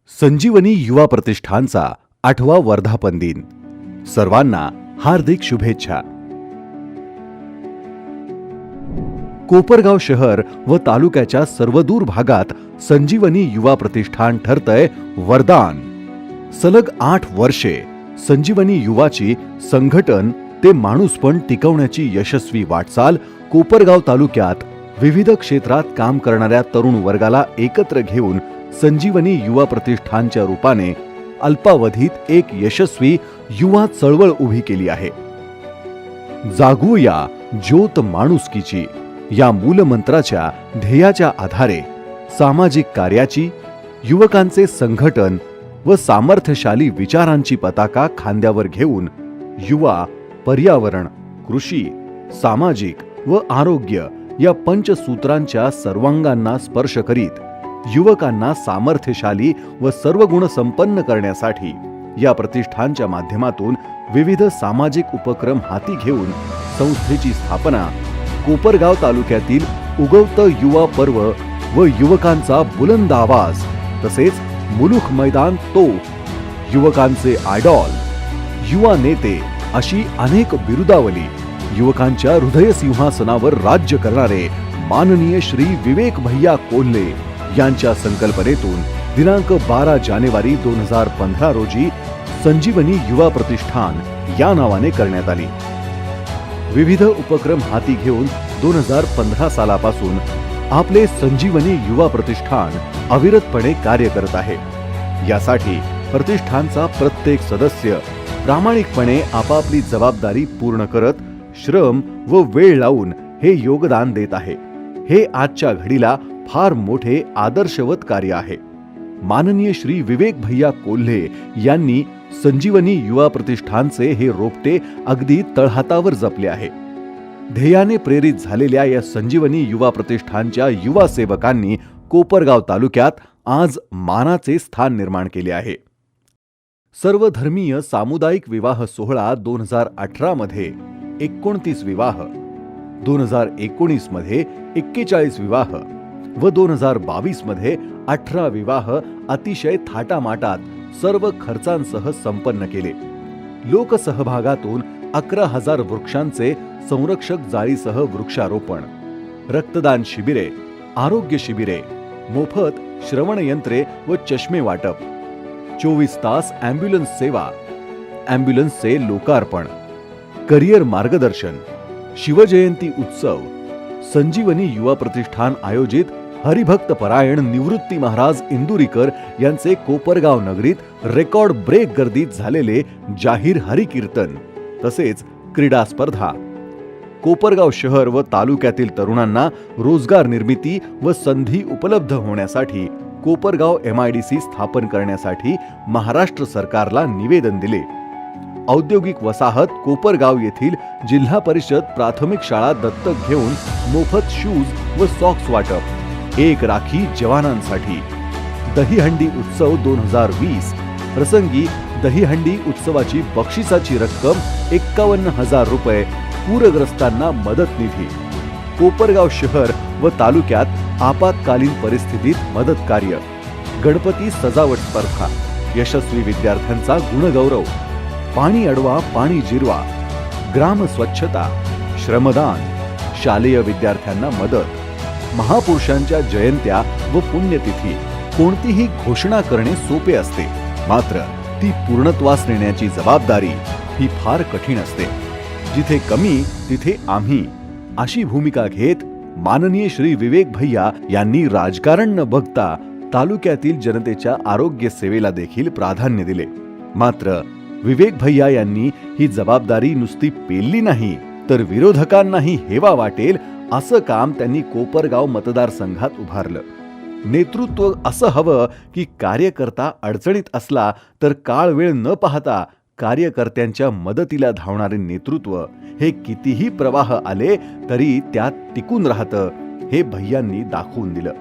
संजीवनी युवा प्रतिष्ठानचा 8वा वर्धापन दिन. सर्वांना हार्दिक शुभेच्छा. कोपरगाव शहर व तालुक्याच्या सर्वदूर भागात संजीवनी युवा प्रतिष्ठान ठरतंय वरदान. सलग 8 वर्षे संजीवनी युवाची संघटन ते माणूसपण टिकवण्याची यशस्वी वाटचाल कोपरगाव तालुक्यात विविध क्षेत्रात काम करणाऱ्या तरुण वर्गाला एकत्र घेऊन संजीवनी युवा प्रतिष्ठानच्या रूपाने अल्पावधीत एक यशस्वी युवा चळवळ उभी केली आहे. जागूया ज्योत माणुसकीची या मूलमंत्राच्या ध्येयाच्या आधारे सामाजिक कार्याची, युवकांचे संघटन व सामर्थ्यशाली विचारांची पताका खांद्यावर घेऊन युवा, पर्यावरण, कृषी, सामाजिक व आरोग्य या पंचसूत्रांच्या सर्वांगांना स्पर्श करीत युवकांना सामर्थ्यशाली व सर्वगुण संपन्न करण्यासाठी या प्रतिष्ठानच्या माध्यमातून विविध सामाजिक उपक्रम हाती घेऊन संस्थेची स्थापना कोपरगाव तालुक्यातील उगवतं युवा पर्व व युवकांचा बुलंद आवाज तसेच मुलुख मैदान तो, युवकांचे आयडॉल, युवा नेते अशी अनेक बिरुदावली युवकांच्या हृदय सिंहासनावर राज्य करणारे माननीय श्री विवेक भैया कोल्हे यांच्या संकल्पनेतून दिनांक 12 जानेवारी 2015 रोजी संजीवनी युवा प्रतिष्ठान या नावाने करण्यात आली. विविध उपक्रम हाती घेऊन 2015 सालापासून आपले संजीवनी युवा प्रतिष्ठान अविरतपणे कार्य करत आहे. यासाठी प्रतिष्ठानचा प्रत्येक सदस्य प्रामाणिकपणे आपापली जबाबदारी पूर्ण करत श्रम व वेळ लावून हे योगदान देत आहे. हे आजच्या घडीला फार मोठे आदर्शवत कार्य आहे. माननीय श्री विवेक भैया कोल्हे यांनी संजीवनी युवा प्रतिष्ठानचे हे रोपटे अगदी तळहातावर जपले आहे. ध्येयाने प्रेरित झालेल्या या संजीवनी युवा प्रतिष्ठानच्या युवा सेवकांनी कोपरगाव तालुक्यात आज मानाचे स्थान निर्माण केले आहे. सर्वधर्मीय सामुदायिक विवाह सोहळा 2018 मध्ये 29 विवाह, 2019 मध्ये 41 विवाह व 2022 मध्ये 18 विवाह अतिशय थाटामाटात सर्व खर्चांसह संपन्न केले. लोकसहभागातून 11,000 वृक्षांचे संरक्षक जाळीसह वृक्षारोपण, रक्तदान शिबिरे, आरोग्य शिबिरे, मोफत श्रवण यंत्रे व चष्मे वाटप, 24 तास ॲम्ब्युलन्स सेवा, ॲम्ब्युलन्सचे लोकार्पण, करिअर मार्गदर्शन, शिवजयंती उत्सव, संजीवनी युवा प्रतिष्ठान आयोजित हरिभक्त परायण निवृत्ती महाराज इंदुरीकर यांचे कोपरगाव नगरीत रेकॉर्ड ब्रेक गर्दीत झालेले जाहीर हरिकीर्तन तसेच क्रीडा स्पर्धा, कोपरगाव शहर व तालुक्यातील तरुणांना रोजगार निर्मिती व संधी उपलब्ध होण्यासाठी कोपरगाव MIDC स्थापन करण्यासाठी महाराष्ट्र सरकारला निवेदन दिले. औद्योगिक वसाहत कोपरगाव येथील जिल्हा परिषद प्राथमिक शाळा दत्तक घेऊन मोफत शूज व सॉक्स वाटप, एक राखी जवानांसाठी, दहीहंडी उत्सव 2020 प्रसंगी दहीहंडी उत्सवाची बक्षिसाची रक्कम 51,000 रुपये पूरग्रस्तांना मदत निधी, कोपरगाव शहर व तालुक्यात आपत्कालीन परिस्थितीत मदत कार्य, गणपती सजावट स्पर्धा, यशस्वी विद्यार्थ्यांचा गुणगौरव, पाणी अडवा पाणी जिरवा, ग्राम स्वच्छता, श्रमदान, शालेय विद्यार्थ्यांना मदत, महापुरुषांच्या जयंत्या व पुण्यतिथी. कोणतीही घोषणा करणे सोपे असते, मात्र ती पूर्णत्वास नेण्याची जबाबदारी ही फार कठीण असते. जिथे कमी तिथे आम्ही अशी भूमिका घेत माननीय श्री विवेक भैया यांनी राजकारण न बघता तालुक्यातील जनतेच्या आरोग्य सेवेला देखील प्राधान्य दिले. मात्र विवेक भैया यांनी ही जबाबदारी नुसती पेलली नाही तर विरोधकांनाही हेवा वाटेल असं काम त्यांनी कोपरगाव मतदारसंघात उभारलं. नेतृत्व असं हवं की कार्यकर्ता अडचणीत असला तर काळ वेळ न पाहता कार्यकर्त्यांच्या मदतीला धावणारे नेतृत्व हे कितीही प्रवाह आले तरी त्यात टिकून राहतं हे भैयांनी दाखवून दिलं.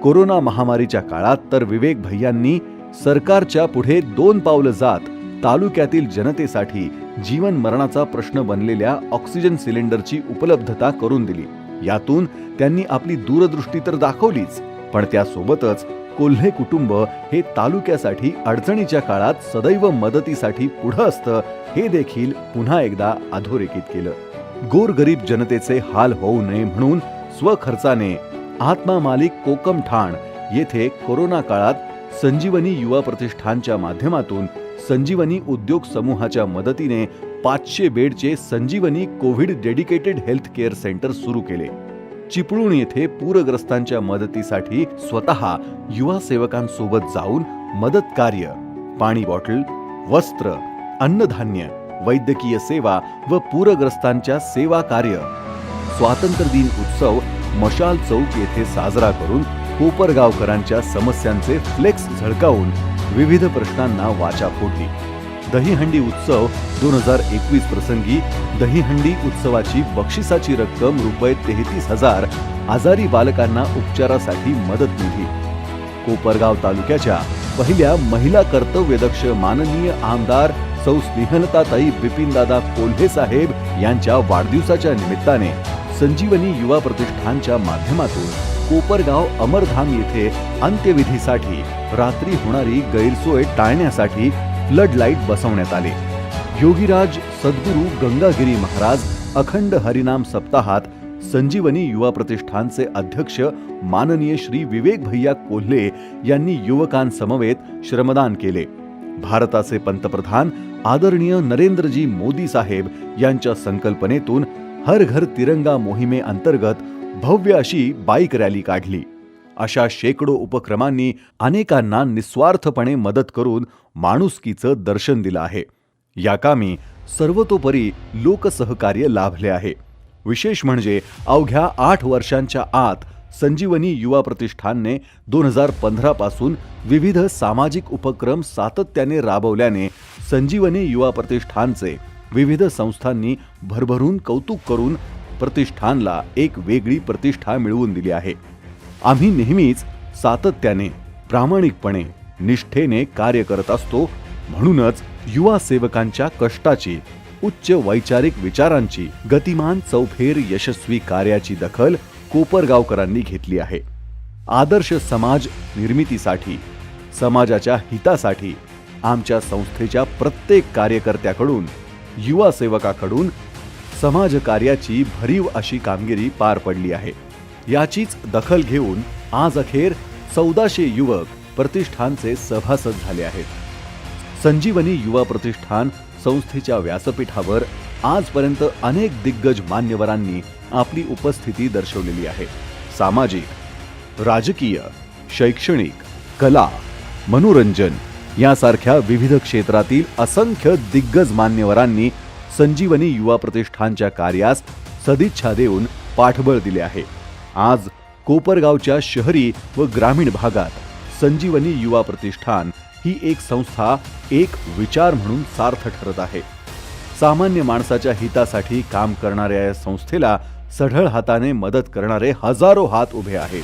कोरोना महामारीच्या काळात तर विवेक भैयांनी सरकारच्या पुढे 2 पावलं जात तालुक्यातील जनतेसाठी जीवन मरणाचा प्रश्न बनलेल्या ऑक्सिजन सिलेंडरची उपलब्धता करून दिली. यातून त्यांनी आपली दूरदृष्टी तर दाखवलीच, पण त्यासोबतच कोल्हे कुटुंब हे तालुक्यासाठी अडचणीच्या काळात सदैव मदतीसाठी पुढं असतं हे देखील पुन्हा एकदा अधोरेखित केलं. गोरगरीब जनतेचे हाल होऊ नये म्हणून स्वखर्चाने आत्मा मालिक कोकम ठाण येथे कोरोना काळात संजीवनी युवा प्रतिष्ठानच्या माध्यमातून संजीवनी उद्योग समूहाच्या मदतीने 500 बेडचे Sanjeevani COVID dedicated health care centre सुरू केले. चिपळूण येथे पूरग्रस्तांच्या मदतीसाठी स्वतः युवा सेवकांसोबत जाऊन मदत कार्य, पाणी बॉटल, वस्त्र, अन्नधान्य, वैद्यकीय सेवा व पूरग्रस्तांच्या सेवा कार्य. स्वातंत्र्य दिन उत्सव मशाल चौक येथे साजरा करून कोपरगावकरांच्या समस्यांचे फ्लेक्स झळकावून विविध प्रश्नांना वाचा फोडली. दहीहंडी उत्सव 2021 प्रसंगी दहीहंडी उत्सवाची बक्षिसाची रक्कम ₹33,000 आजारी बालकांना उपचारासाठी मदत निधी. कोपरगाव तालुक्याच्या पहिल्या महिला कर्तव्यदक्ष माननीय आमदार सौ स्नेहलताताई बिपिनदादा कोल्हे साहेब यांच्या वाढदिवसाच्या निमित्ताने संजीवनी युवा प्रतिष्ठानच्या माध्यमातून कोपरगाव अमरधाम येथे अंत्यविधीसाठी रात्री होणारी गैरसोय टाळण्यासाठी फ्लड लाईट बसवण्यात आले. योगीराज सद्गुरू गंगागिरी महाराज अखंड हरिनाम सप्ताहात संजीवनी युवा प्रतिष्ठानचे अध्यक्ष माननीय श्री विवेक भैया कोल्हे यांनी युवकांसमवेत श्रमदान केले. भारताचे पंतप्रधान आदरणीय नरेंद्रजी मोदी साहेब यांच्या संकल्पनेतून हर घर तिरंगा मोहिमेअंतर्गत भव्य अशी बाईक रॅली काढली. अशा शेकडो उपक्रमांनी अनेकांना निस्वार्थपणे मदत करून माणुसकीचं दर्शन दिलं आहे. या कामी सर्वतोपरी लोकसहकार्य लाभले आहे. विशेष म्हणजे अवघ्या 8 वर्षांच्या आत संजीवनी युवा प्रतिष्ठानने 2015 पासून विविध सामाजिक उपक्रम सातत्याने राबवल्याने संजीवनी युवा प्रतिष्ठानचे विविध संस्थांनी भरभरून कौतुक करून प्रतिष्ठानला एक वेगळी प्रतिष्ठा मिळवून दिली आहे. आम्ही नेहमीच सातत्याने, प्रामाणिकपणे, निष्ठेने कार्य करत असतो. म्हणूनच युवा सेवकांच्या कष्टाची, उच्च वैचारिक विचारांची, गतिमान चौफेर यशस्वी कार्याची दखल कोपरगावकरांनी घेतली आहे. आदर्श समाज निर्मितीसाठी, समाजाच्या हितासाठी आमच्या संस्थेच्या प्रत्येक कार्यकर्त्याकडून, युवा सेवकाकडून समाजकार्याची भरीव अशी कामगिरी पार पडली आहे. याचीच दखल घेऊन आज अखेर 1400 युवक प्रतिष्ठानचे सभासद झाले आहेत. संजीवनी युवा प्रतिष्ठान संस्थेच्या व्यासपीठावर आजपर्यंत अनेक दिग्गज मान्यवरांनी आपली उपस्थिती दर्शवलेली आहे. सामाजिक, राजकीय, शैक्षणिक, कला, मनोरंजन यासारख्या विविध क्षेत्रातील असंख्य दिग्गज मान्यवरांनी संजीवनी युवा प्रतिष्ठानच्या कार्यास सदिच्छा देऊन पाठबळ दिले आहे. आज कोपरगावच्या शहरी व ग्रामीण भागात संजीवनी युवा प्रतिष्ठान ही एक संस्था, एक विचार म्हणून सार्थ ठरत आहे. सामान्य माणसाच्या हितासाठी काम करणाऱ्या या संस्थेला सढळ हाताने मदत करणारे हजारो हात उभे आहेत.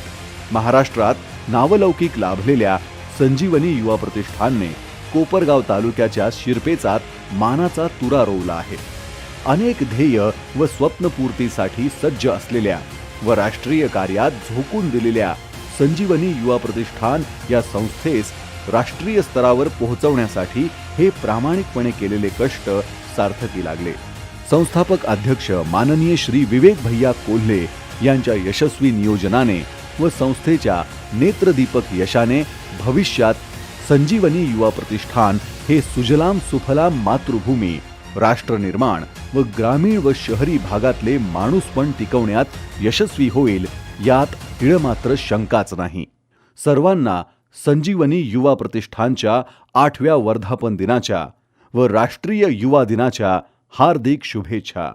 महाराष्ट्रात नावलौकिक लाभलेल्या संजीवनी युवा प्रतिष्ठानने कोपरगाव तालुक्याच्या शिरपेचात मानाचा तुरा रोवला आहे. अनेक ध्येय व स्वप्नपूर्तीसाठी सज्ज असलेल्या व राष्ट्रीय कार्यात झोकून दिलेल्या संजीवनी युवा प्रतिष्ठान या संस्थेस राष्ट्रीय स्तरावर पोहोचवण्यासाठी हे प्रामाणिकपणे केलेले कष्ट सार्थकी लागले. संस्थापक अध्यक्ष माननीय श्री विवेक भैया कोल्हे यांच्या यशस्वी नियोजनाने व संस्थेच्या नेत्रदीपक यशाने भविष्यात संजीवनी युवा प्रतिष्ठान हे सुजलाम सुफलाम मातृभूमी, राष्ट्र निर्माण व ग्रामीण व शहरी भागातले माणूसपण टिकवण्यात यशस्वी होईल यात तिळमात्र शंकाच नाही. सर्वांना संजीवनी युवा प्रतिष्ठानच्या 8व्या वर्धापन दिनाच्या व राष्ट्रीय युवा दिनाच्या हार्दिक शुभेच्छा.